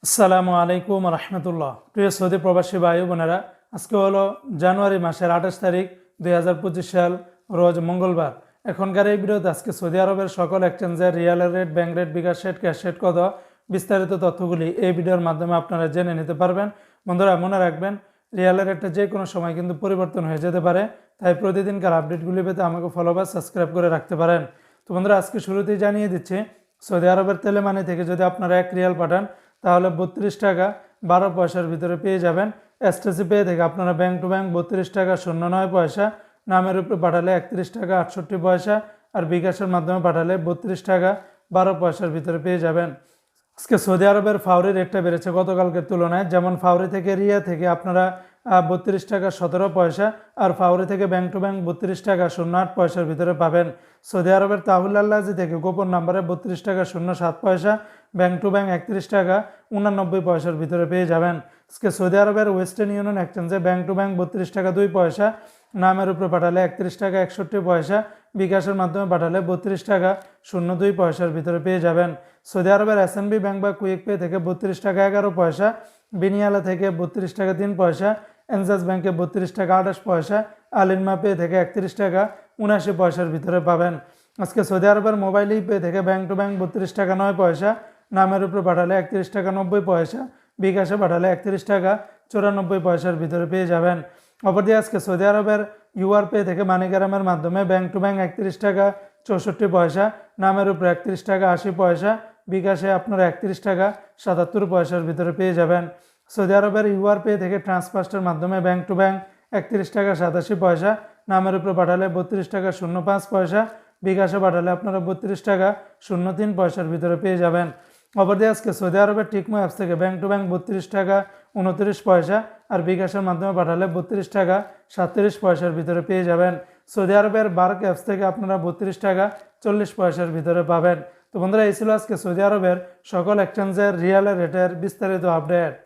আসসালামু আলাইকুম রহমতুল্লাহ। প্রিয় সৌদি প্রবাসী ভাই বোনেরা, আজকে হলো জানুয়ারি মাসের 28 তারিখ 2025 সাল, রোজ মঙ্গলবার। এখনকার এই ভিডিওতে আজকে সৌদি আরবের সকল এক্সচেঞ্জের রিয়ালের রেট, ব্যাংক রেট, বিকাশ রেট, ক্যাশ রেট কত, বিস্তারিত তথ্যগুলি এই ভিডিওর মাধ্যমে আপনারা জেনে নিতে পারবেন। বন্ধুরা মনে রাখবেন, রিয়ালের রেটটা যে কোনো সময় কিন্তু পরিবর্তন হয়ে যেতে পারে, তাই প্রতিদিনকার আপডেটগুলি পেতে আমাকে ফলো বা সাবস্ক্রাইব করে রাখতে পারেন। তো বন্ধুরা, আজকে শুরুতেই জানিয়ে দিচ্ছি, সৌদি আরবের তেলেমানি থেকে যদি আপনারা 1 রিয়াল পাঠান তাহলে 32 টাকা 12 পয়সার ভিতরে পেয়ে যাবেন। এসটিসি পে থেকে আপনারা ব্যাংক টু ব্যাংক 32 টাকা 09 পয়সা, নামের উপরে পাঠালে 31 টাকা 68 পয়সা, আর বিকাশের মাধ্যমে পাঠালে 32 টাকা 12 পয়সার ভিতরে পেয়ে যাবেন। আজকে সৌদি আরবের ফাউরি রেটটা বেড়েছে গতকালকের তুলনায়। যেমন ফাউরি থেকে রিয়া থেকে আপনারা 32 টাকা 17 পয়সা, আর ফাউরি থেকে ব্যাংক টু ব্যাংক 32 টাকা 08 পয়সার ভিতরে পাবেন। সৌদি আরবের তাহুল আল্লাজি থেকে গোপন নাম্বারে 32 টাকা 07 পয়সা, ব্যাংক টু ব্যাংক 31 টাকা 89 পয়সার ভিতরে পেয়ে যাবেন। আজকে সৌদি আরবের ওয়েস্টার্ন ইউনিয়ন এক্সচেঞ্জে ব্যাংক টু ব্যাংক 32 টাকা 2 পয়সা, নামের উপরে পাঠালে 31 টাকা 61 পয়সা, বিকাশের মাধ্যমে পাঠালে 32 টাকা 02 পয়সার ভিতরে পেয়ে যাবেন। সৌদি আরবের এসএনবি ব্যাংক বা কুইক পে থেকে 32 টাকা 11 পয়সা, বিনিয়ালা থেকে 32 টাকা 3 পয়সা, এনজাস ব্যাংকে 32 টাকা 28 পয়সা, আলিনমা পে থেকে 31 টাকা 79 পয়সার ভিতরে পাবেন। আজকে সৌদি আরবের মোবাইল পে থেকে ব্যাংক টু ব্যাংক 32 টাকা 9 পয়সা, নামের উপরে পাঠালে 31 টাকা 90 পয়সা, বিকাশে পাঠালে 31 টাকা 94 পয়সার ভিতরে পেয়ে যাবেন। অপরদিকে আজকে সৌদি আরবের ইউআর পে থেকে মানিগ্রামের মাধ্যমে ব্যাংক টু ব্যাংক 31 টাকা 64 পয়সা, নামের উপরে 31 টাকা 80 পয়সা, বিকাশে আপনারা 31 টাকা 77 পয়সার ভিতরে পেয়ে যাবেন। সৌদি আরবের ইউআর পে থেকে ট্রান্সফার্স্টের মাধ্যমে ব্যাংক টু ব্যাংক 31 টাকা 87 পয়সা, নামের উপরে পাঠালে 32 টাকা 05 পয়সা, বিকাশে পাঠালে আপনারা 32 টাকা 03 পয়সার ভিতরে পেয়ে যাবেন। অপরদিকে আজকে সৌদি আরবের টিকমো অ্যাপস থেকে ব্যাংক টু ব্যাংক 32 টাকা 29 পয়সা, আর বিকাশের মাধ্যমে পাঠালে 32 টাকা 37 পয়সার ভিতরে পেয়ে যাবেন। সৌদি আরবের বার্ক অ্যাপস থেকে আপনারা 32 টাকা 40 পয়সার ভিতরে পাবেন। তো বন্ধুরা, এই ছিল আজকে সৌদি আরবের সকল এক্সচেঞ্জের রিয়ালের রেটের বিস্তারিত আপডেট।